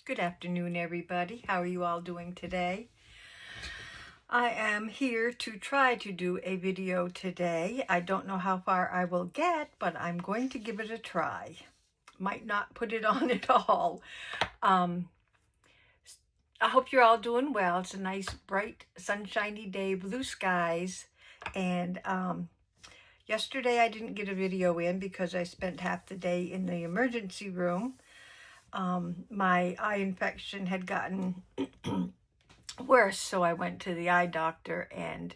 Good afternoon, everybody. How are you all doing today? I am here to try to do a video today. I don't know how far I will get, but I'm going to give it a try. Might not put it on at all. I hope you're all doing well. It's a nice, bright, sunshiny day, blue skies. And yesterday I didn't get a video in because I spent half the day in the emergency room. My eye infection had gotten worse, so I went to the eye doctor, and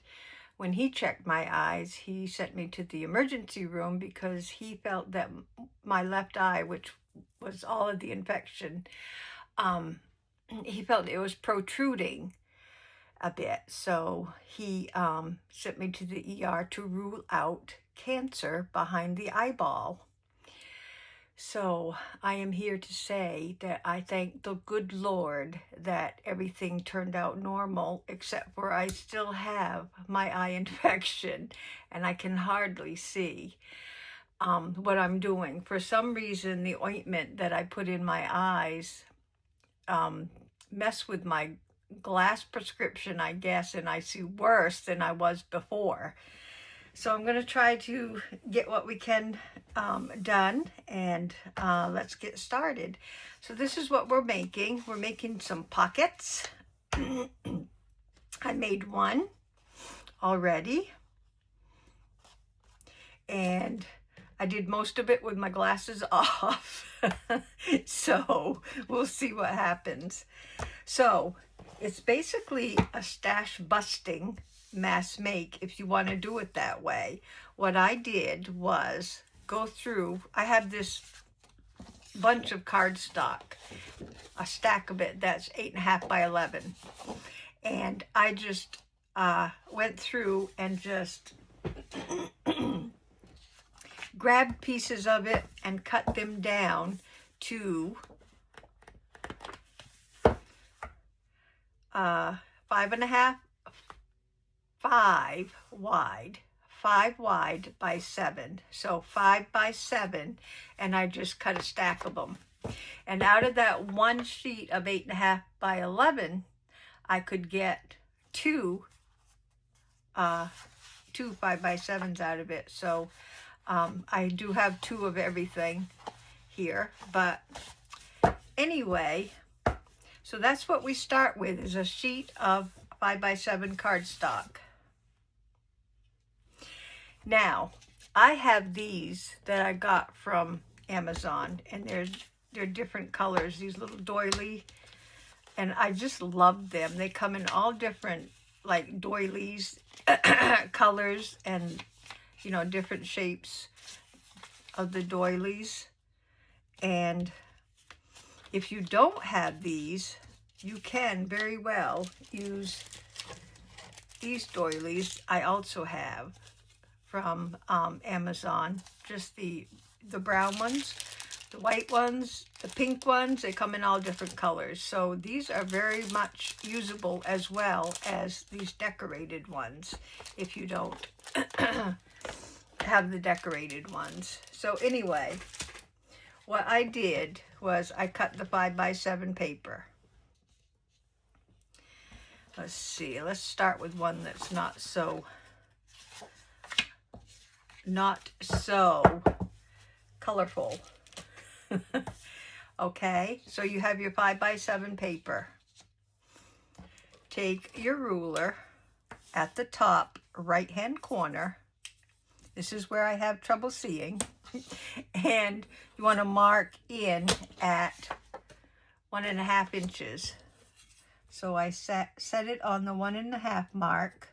when he checked my eyes, he sent me to the emergency room because he felt that my left eye, which was all of the infection, he felt it was protruding a bit. So he sent me to the ER to rule out cancer behind the eyeball. So I am here to say that I thank the good Lord that everything turned out normal, except for I still have my eye infection and I can hardly see what I'm doing. For some reason, the ointment that I put in my eyes messed with my glass prescription, I guess, and I see worse than I was before. So I'm going to try to get what we can done, and let's get started. So this is what we're making. We're making some pockets. I made one already, and I did most of it with my glasses off. So we'll see what happens. So it's basically a stash busting mass make if you want to do it that way. What I did was go through, I have this bunch of cardstock, a stack of it that's 8.5 by 11, and I just went through and just grabbed pieces of it and cut them down to 5 wide by 7. So 5 by 7, and I just cut a stack of them. And out of that one sheet of 8.5 by 11, I could get two 5 by 7s out of it. So I do have 2 of everything here. But anyway, so that's what we start with, is a sheet of 5 by 7 cardstock. Now, I have these that I got from Amazon, and they're different colors, these little doily, and I just love them. They come in all different, like, doilies, colors, and, you know, different shapes of the doilies. And if you don't have these, you can very well use these doilies. I also have from Amazon, just the brown ones, the white ones, the pink ones. They come in all different colors. So these are very much usable, as well as these decorated ones, if you don't have the decorated ones. So anyway, what I did was I cut the 5 by 7 paper. Let's see, let's start with one that's not so colorful. Okay, so you have your 5 by 7 paper. Take your ruler at the top right hand corner. This is where I have trouble seeing. And you want to mark in at 1.5 inches. So I set it on the 1.5 mark.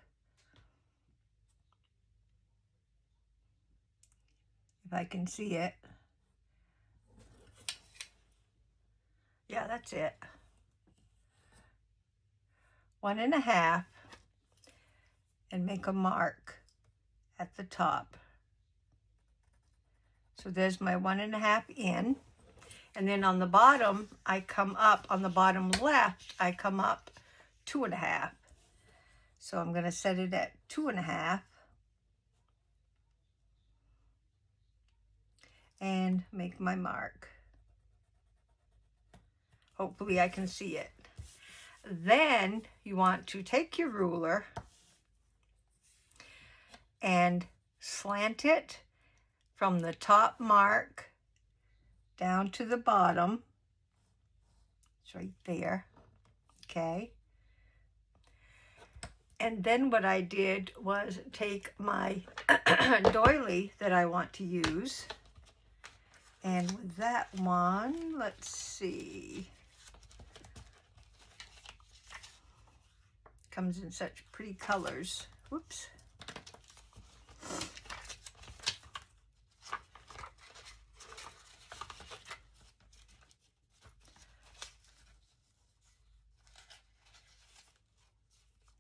If I can see it. Yeah, that's it. 1.5, and make a mark at the top. So there's my 1.5 in. And then on the bottom, I come up, on the bottom left, I come up 2.5. So I'm going to set it at 2.5. And make my mark. Hopefully I can see it. Then you want to take your ruler and slant it from the top mark down to the bottom. It's right there. Okay. And then what I did was take my doily that I want to use. And with that one, let's see. Comes in such pretty colors. Whoops.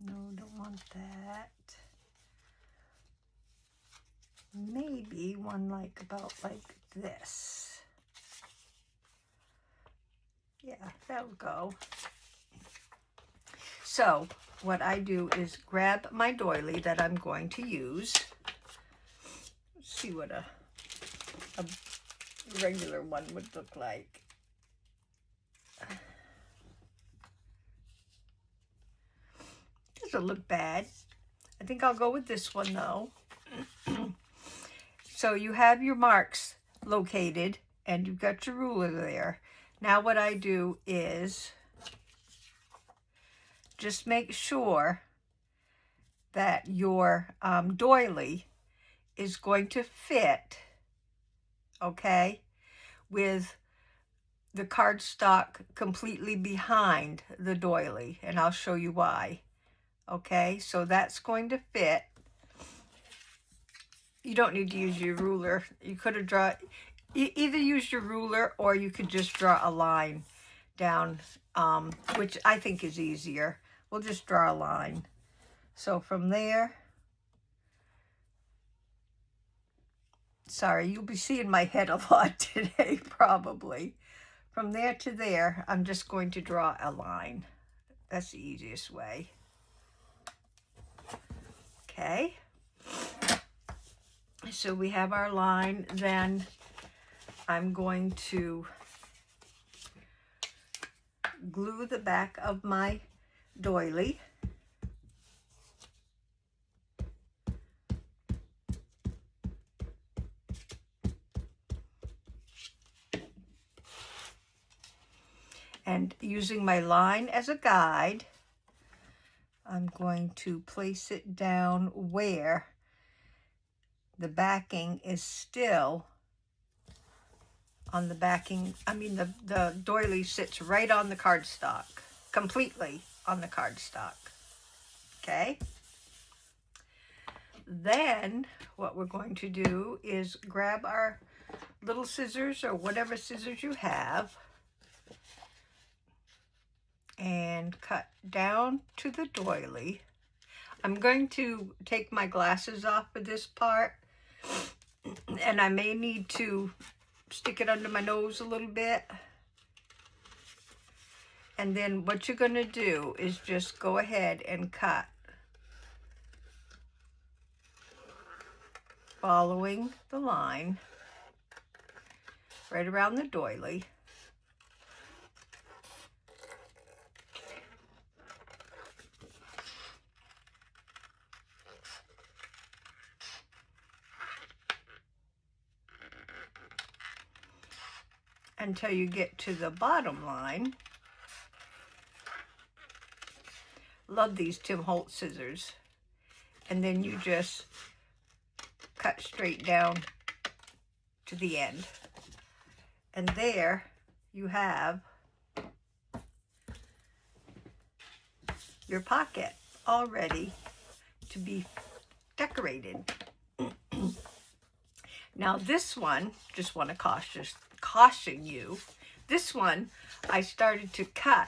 No, don't want that. Maybe one like about like this. Yeah, that'll go. So what I do is grab my doily that I'm going to use. Let's see what a regular one would look like. Doesn't look bad. I think I'll go with this one though. So you have your marks located and you've got your ruler there. Now what I do is just make sure that your doily is going to fit, okay, with the cardstock completely behind the doily, and I'll show you why. Okay, so that's going to fit. You don't need to use your ruler. You could have either use your ruler or you could just draw a line down, which I think is easier. We'll just draw a line. So from there, sorry, you'll be seeing my head a lot today, probably. From there to there, I'm just going to draw a line. That's the easiest way. Okay. So we have our line. Then I'm going to glue the back of my doily. And using my line as a guide, I'm going to place it down where the backing is still on the backing. I mean, the doily sits right on the cardstock, completely on the cardstock. Okay. Then what we're going to do is grab our little scissors or whatever scissors you have and cut down to the doily. I'm going to take my glasses off for this part, and I may need to stick it under my nose a little bit. And then what you're going to do is just go ahead and cut, following the line right around the doily. Until you get to the bottom line. Love these Tim Holtz scissors. And then you just cut straight down to the end. And there you have your pocket all ready to be decorated. Now this one, just want to caution you, this one I started to cut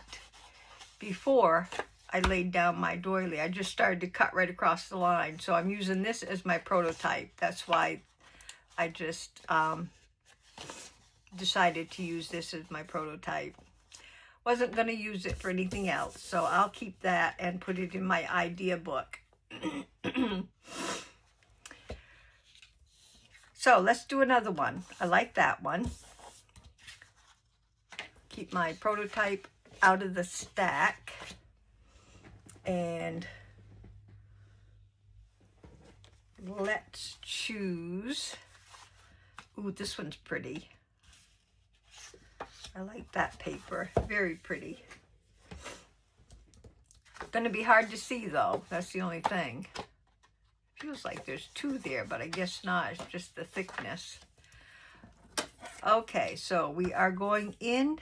before I laid down my doily. I just started to cut right across the line. So I'm using this as my prototype. That's why I just decided to use this as my prototype. Wasn't going to use it for anything else. So I'll keep that and put it in my idea book. So let's do another one. I like that one. keep my prototype out of the stack. And let's choose. Ooh, this one's pretty. I like that paper. Very pretty. Gonna be hard to see though. That's the only thing. Feels like there's two there, but I guess not. It's just the thickness. Okay, so we are going in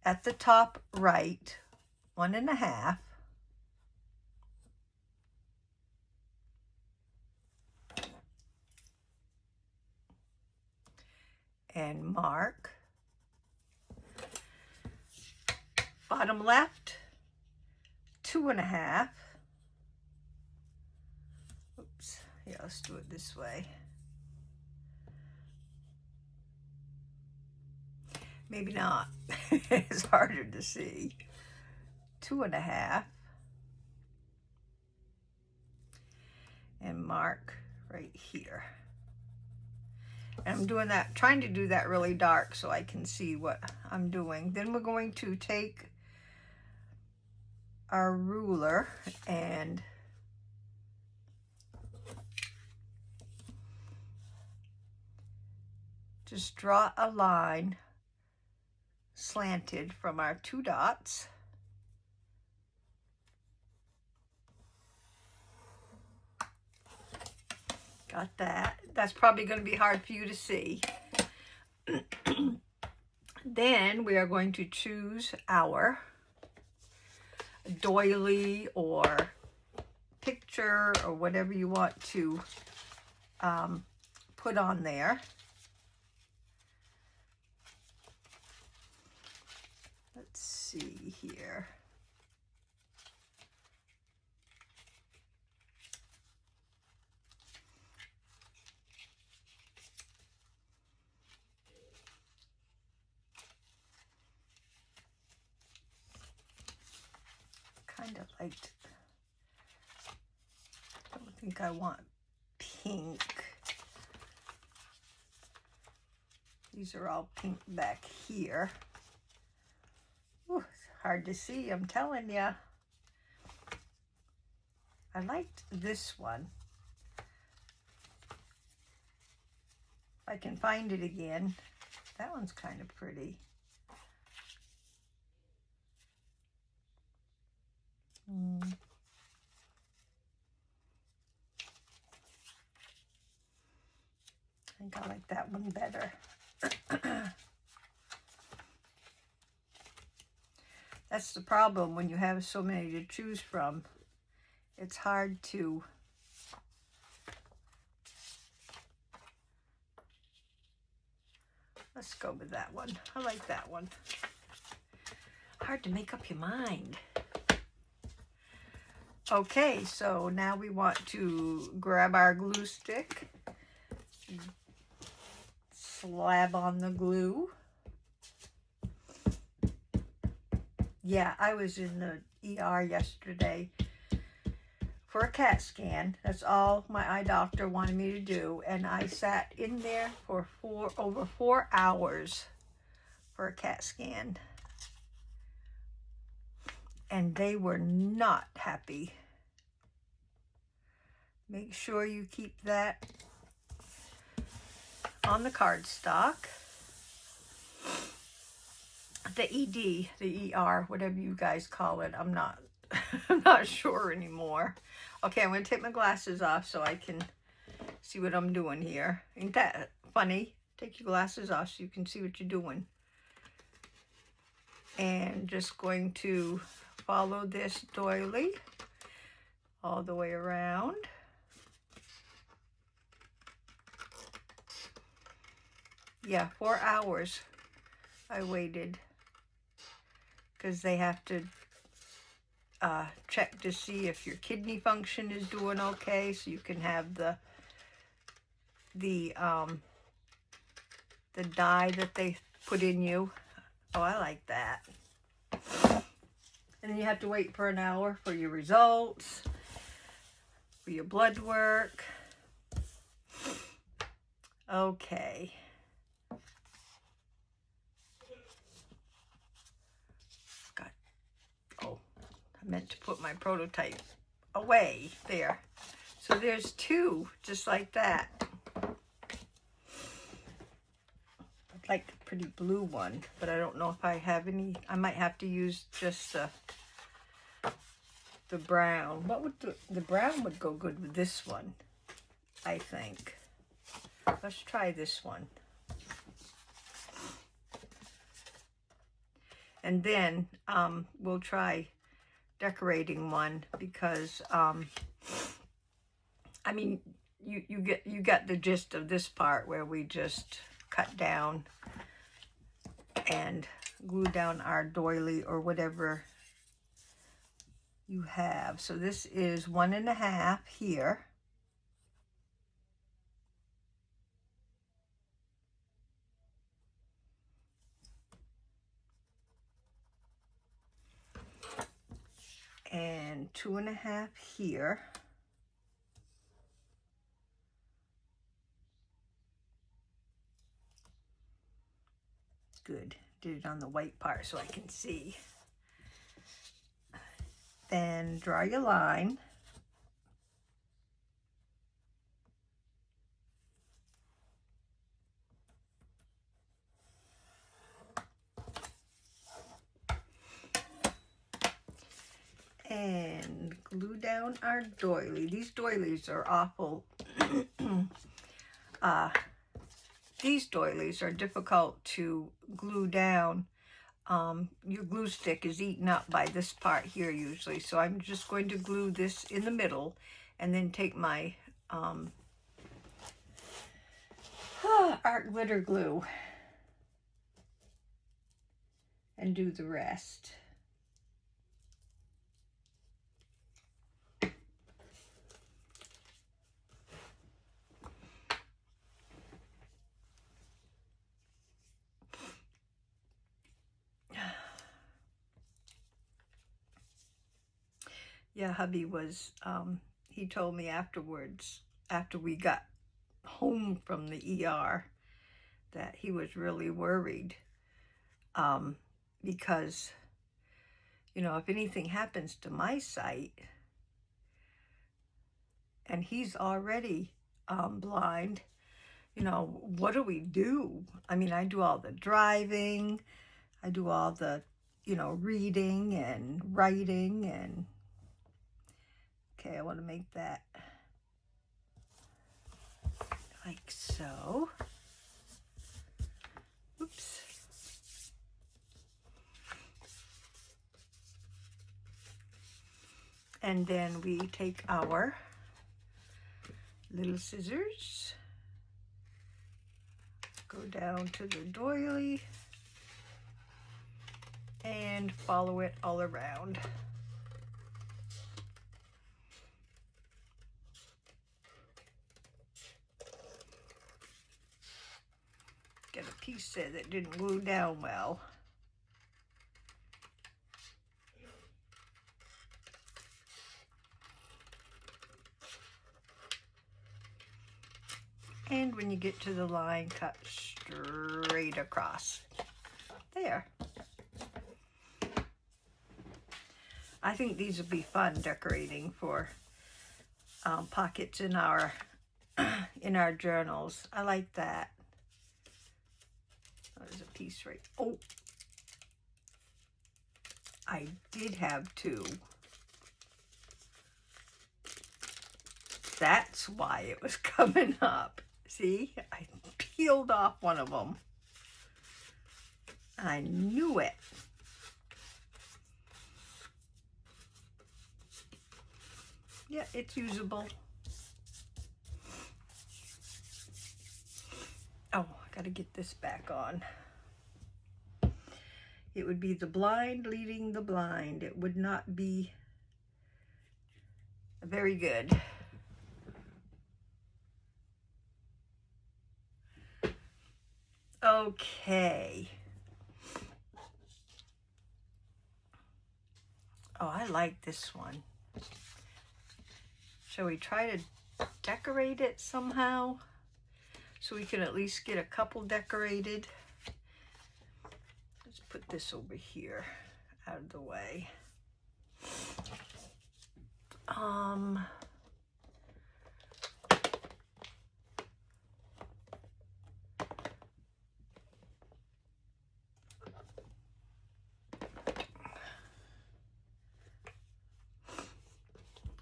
at the top right, 1.5. And mark. Bottom left, 2.5. Oops, yeah, let's do it this way. Maybe not. It's harder to see. 2.5. And mark right here. And I'm doing that, trying to do that really dark so I can see what I'm doing. Then we're going to take our ruler and just draw a line slanted from our 2 dots. Got that. That's probably going to be hard for you to see. Then we are going to choose our doily or picture or whatever you want to put on there. Let's see here. Kind of liked, I don't think I want pink. These are all pink back here. Ooh, it's hard to see, I'm telling ya. I liked this one. If I can find it again. That one's kind of pretty. I think I like that one better. That's the problem when you have so many to choose from. It's hard to let's go with that one. I like that one. Hard to make up your mind. Okay, so now we want to grab our glue stick, slab on the glue. Yeah, I was in the ER yesterday for a CAT scan. That's all my eye doctor wanted me to do, and I sat in there for over 4 hours for a CAT scan. And they were not happy. Make sure you keep that on the cardstock. The ED, the ER, whatever you guys call it, I'm not sure anymore. Okay, I'm going to take my glasses off so I can see what I'm doing here. Ain't that funny? Take your glasses off so you can see what you're doing. And just going to follow this doily all the way around. Yeah, 4 hours I waited because they have to check to see if your kidney function is doing okay, so you can have the dye that they put in you. Oh, I like that. And then you have to wait for an hour for your results, for your blood work. Okay. I meant to put my prototype away there. So there's two, just like that. I'd like a pretty blue one, but I don't know if I have any. I might have to use just the brown. What would the brown would go good with this one, I think. Let's try this one. And then we'll try decorating one because I mean, you got the gist of this part where we just cut down and glue down our doily or whatever you have. So this is 1.5 here. And 2.5 here. Good. Did it on the white part so I can see. Then draw your line. And glue down our doily. These doilies are awful. These doilies are difficult to glue down. Your glue stick is eaten up by this part here usually. So I'm just going to glue this in the middle and then take my art glitter glue and do the rest. Yeah, hubby was, he told me afterwards, after we got home from the ER, that he was really worried because, you know, if anything happens to my sight, and he's already blind, you know, what do we do? I mean, I do all the driving, I do all the, you know, reading and writing and... Okay, I want to make that like so. Oops. And then we take our little scissors, go down to the doily, and follow it all around. Get a piece there that didn't glue down well. And when you get to the line, cut straight across. There. I think these would be fun decorating for pockets in our journals. I like that. There's a piece right. Oh, I did have two. That's why it was coming up. See, I peeled off one of them. I knew it. Yeah, it's usable. Oh, I gotta get this back on. It would be the blind leading the blind. It would not be very good. Okay. Oh, I like this one. Shall we try to decorate it somehow? So we can at least get a couple decorated. Let's put this over here out of the way.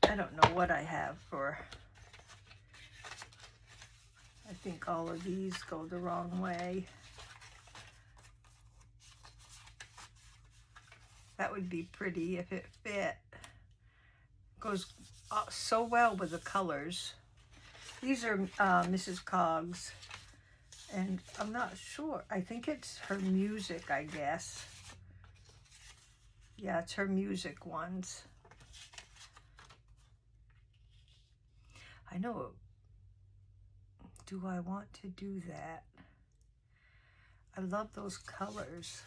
I don't know what I have for, I think all of these go the wrong way. That would be pretty if it fit. Goes so well with the colors. These are Mrs. Coggs, and I'm not sure. I think it's her music, I guess. Yeah, it's her music ones. I know. Do I want to do that? I love those colors.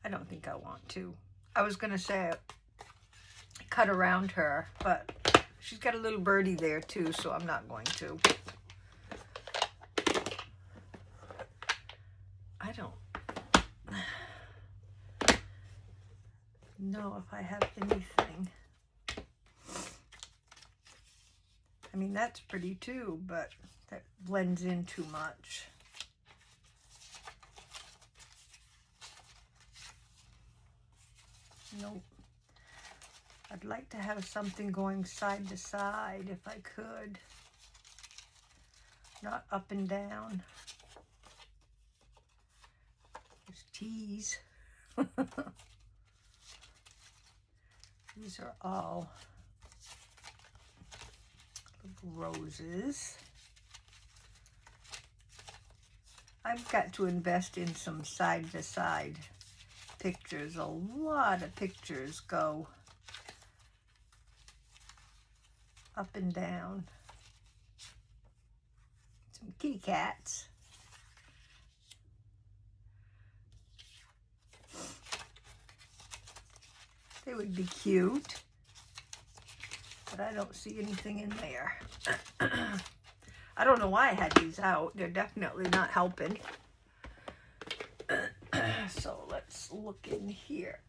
I don't think I want to. I was going to say cut around her, but she's got a little birdie there too, so I'm not going to. I don't know if I have anything. I mean, that's pretty too, but that blends in too much. Nope. I'd like to have something going side to side if I could. Not up and down. There's teas. These are all roses. I've got to invest in some side to side pictures. A lot of pictures go up and down. Some kitty cats. They would be cute, but I don't see anything in there. I don't know why I had these out. They're definitely not helping. So let's look in here.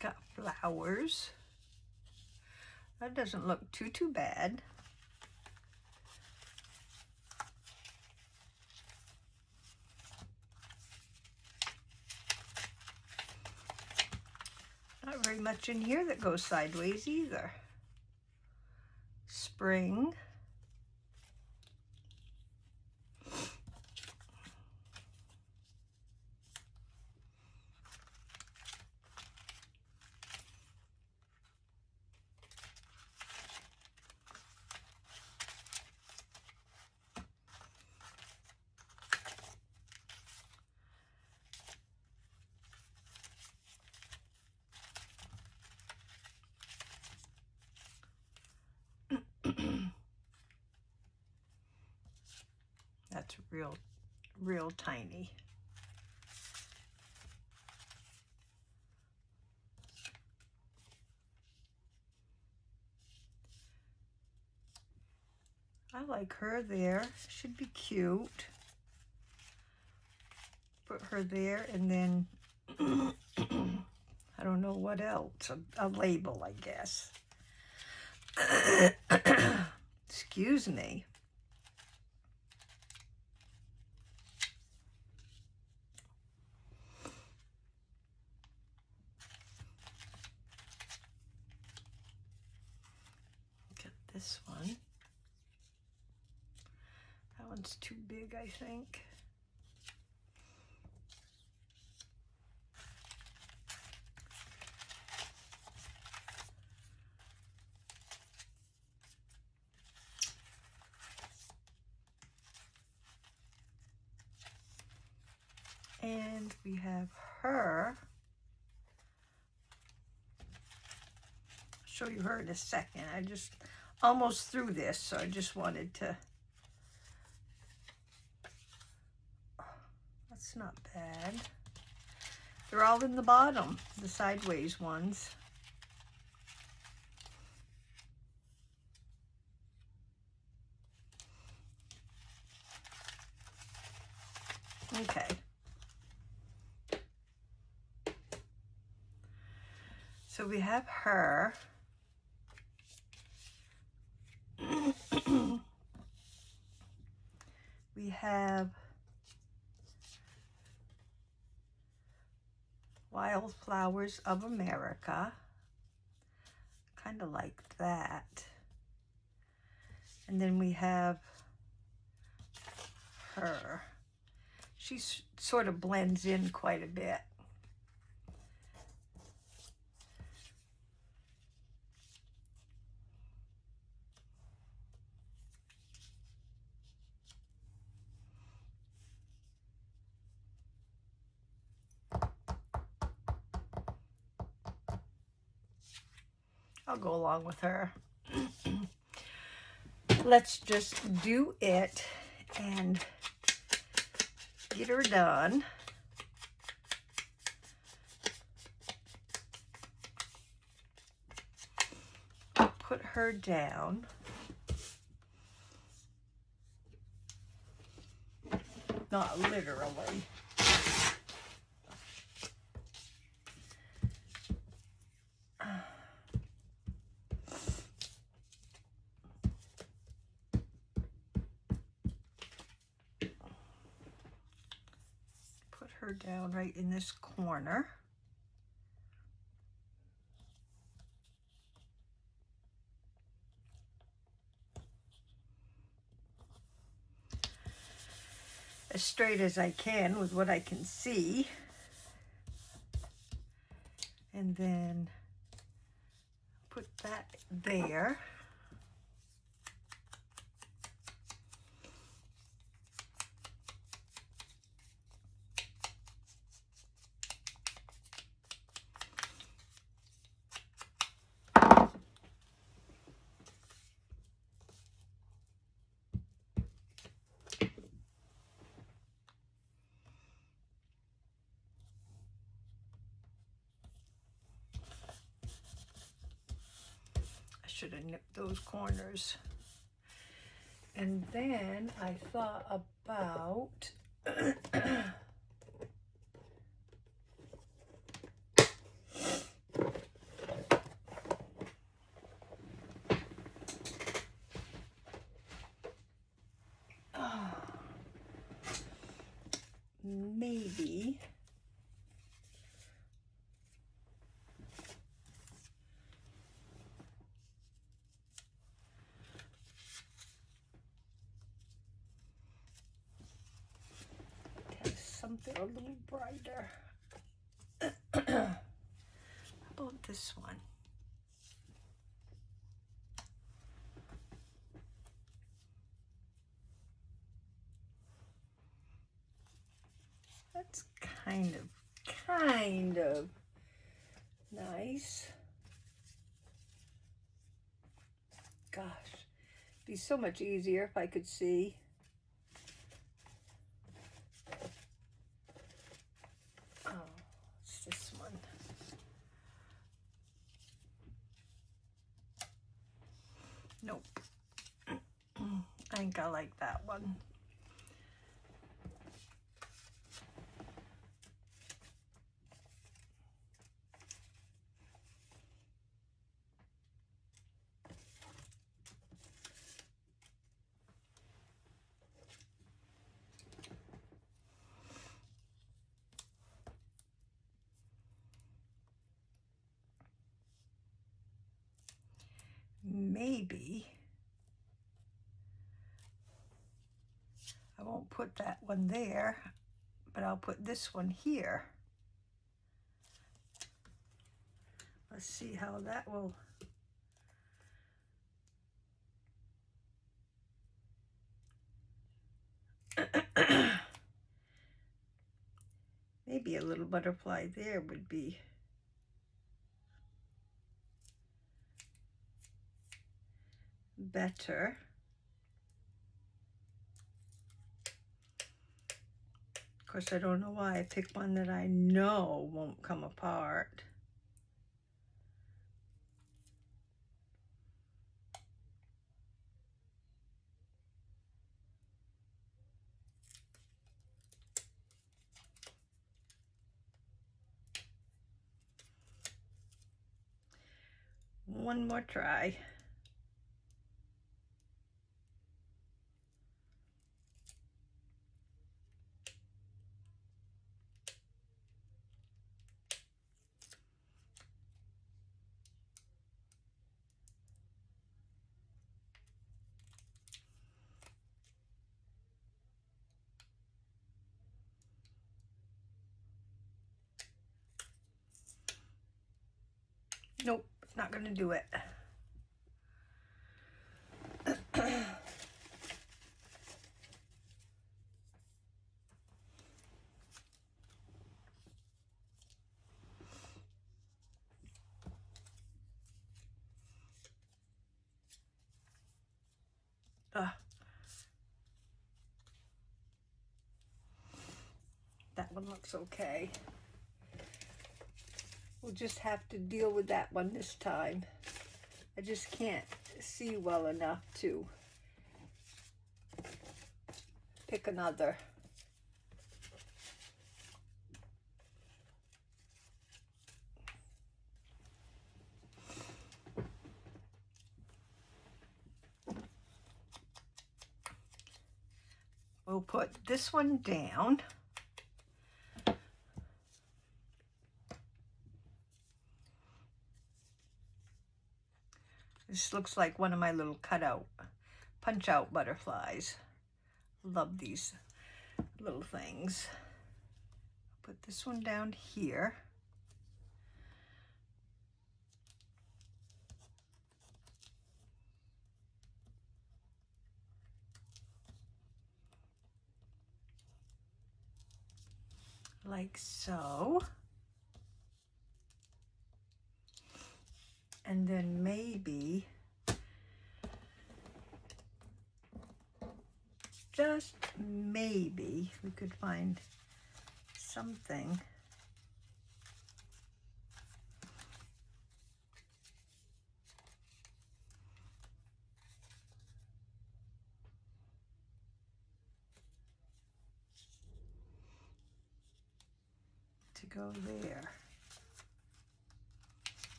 Got flowers. That doesn't look too bad. Not very much in here that goes sideways either. Spring. That's real tiny. I like her there. Should be cute. Put her there, and then I don't know what else. A label, I guess. Excuse me. Get this one. That one's too big, I think. And we have her. I'll show you her in a second. almost through this, so I just wanted to, that's not bad. They're all in the bottom, the sideways ones. Okay. So we have her. We have Wildflowers of America. Kind of like that. And then we have her. She sort of blends in quite a bit. I'll go along with her. Let's just do it and get her done. Put her down. Not literally. Her down right in this corner. As straight as I can with what I can see. And then put that there. Should have nipped those corners. And then I thought about maybe something a little brighter. How about this one? That's kind of nice. Gosh, it'd be so much easier if I could see. Oh, it's this one. Nope. I think I like that one. Maybe I won't put that one there, but I'll put this one here. Let's see how that will. Maybe a little butterfly there would be. better. Of course, I don't know why I picked one that I know won't come apart. One more try. Nope, not gonna do it. That one looks okay. We'll just have to deal with that one this time. I just can't see well enough to pick another. We'll put this one down. This looks like one of my little cutout, punch-out butterflies. Love these little things. Put this one down here. Like so. And then maybe, just maybe, we could find something to go there.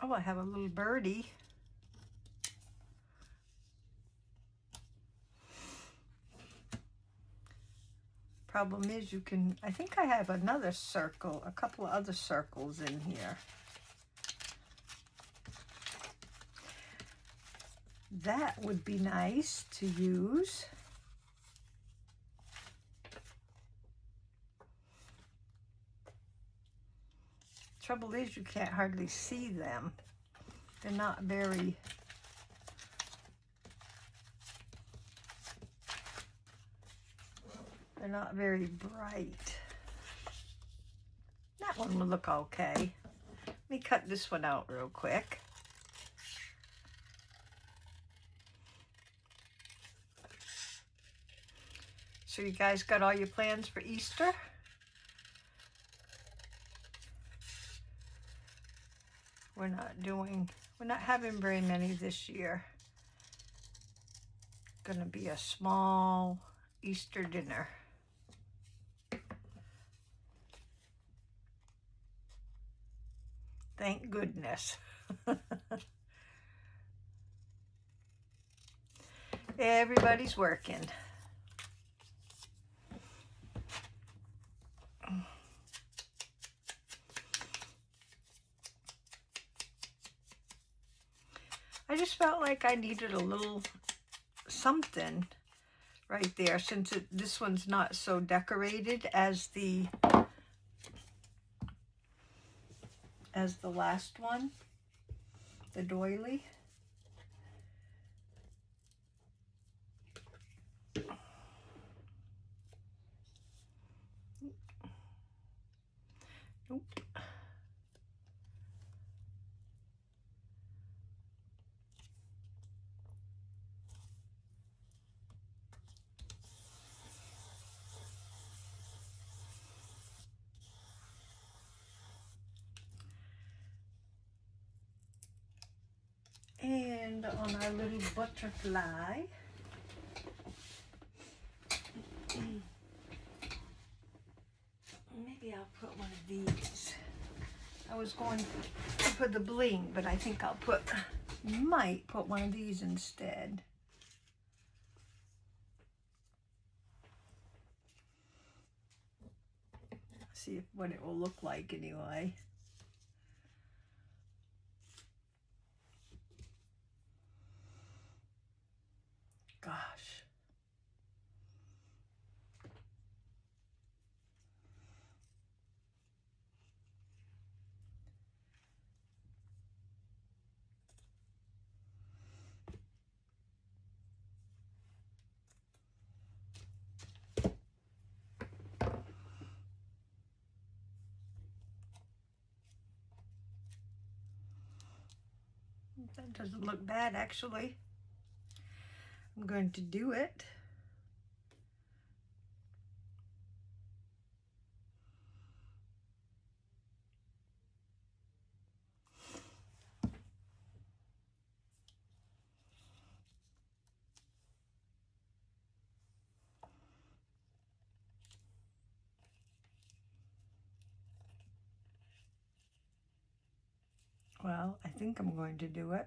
Oh, I have a little birdie. Problem is you can, I think I have another circle, a couple of other circles in here. That would be nice to use. Trouble is you can't hardly see them. They're not very bright. That one will look okay. Let me cut this one out real quick. So you guys got all your plans for Easter? We're not having very many this year. Gonna be a small Easter dinner. Thank goodness. Everybody's working. I just felt like I needed a little something right there, since this one's not so decorated as the last one, the doily. Nope. Brenda on our little butterfly. Maybe I'll put one of these. I was going to put the bling, but I think I'll might put one of these instead. See what it will look like anyway. Gosh. That doesn't look bad, actually. I'm going to do it. Well, I think I'm going to do it.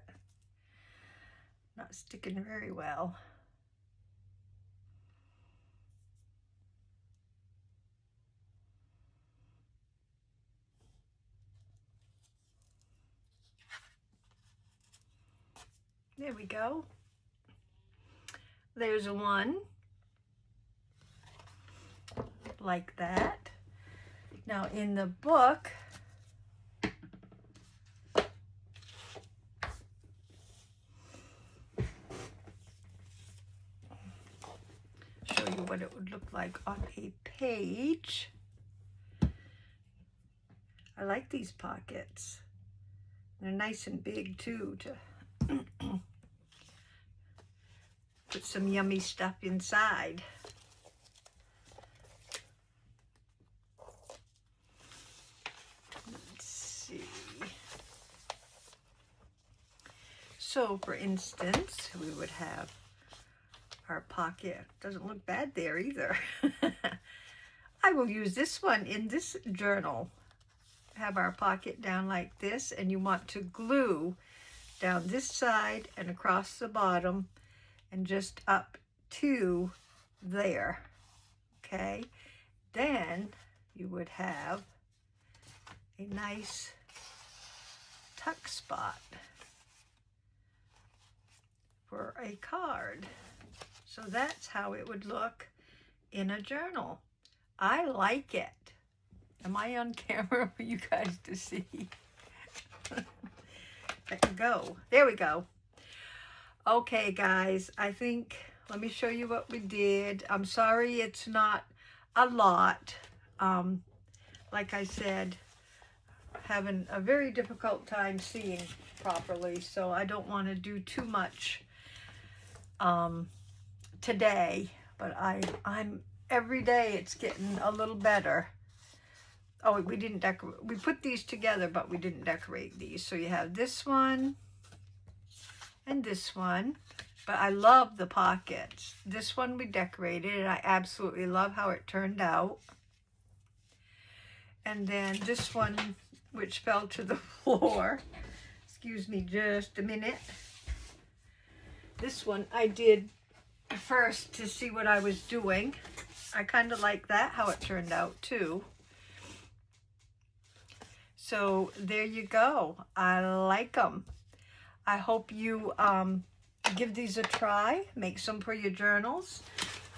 Not sticking very well. There we go. There's one. Like that. Now in the book, show you what it would look like on a page. I like these pockets. They're nice and big too to put some yummy stuff inside. Let's see. So for instance, we would have our pocket. Doesn't look bad there either. I will use this one in this journal. Have our pocket down like this, and you want to glue down this side and across the bottom and just up to there. Okay, then you would have a nice tuck spot for a card. So that's how it would look in a journal. I like it. Am I on camera for you guys to see? There we go. There we go. Okay, guys, I think, let me show you what we did. I'm sorry it's not a lot. Like I said, having a very difficult time seeing properly, so I don't want to do too much today, but I'm every day it's getting a little better. Oh, we didn't decorate. We put these together, but we didn't decorate these. So you have this one and this one. But I love the pockets. This one we decorated, and I absolutely love how it turned out. And then this one, which fell to the floor. Excuse me just a minute. This one I did first to see what I was doing. I kind of like that, how it turned out too. So there you go. I like them. I hope you give these a try. Make some for your journals.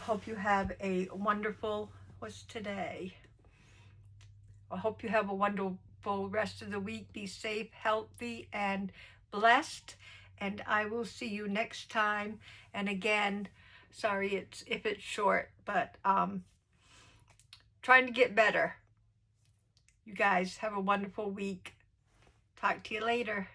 Hope you have a wonderful, what's today? I hope you have a wonderful rest of the week. Be safe, healthy, and blessed. And I will see you next time. And again, sorry if it's short, but trying to get better. You guys have a wonderful week. Talk to you later.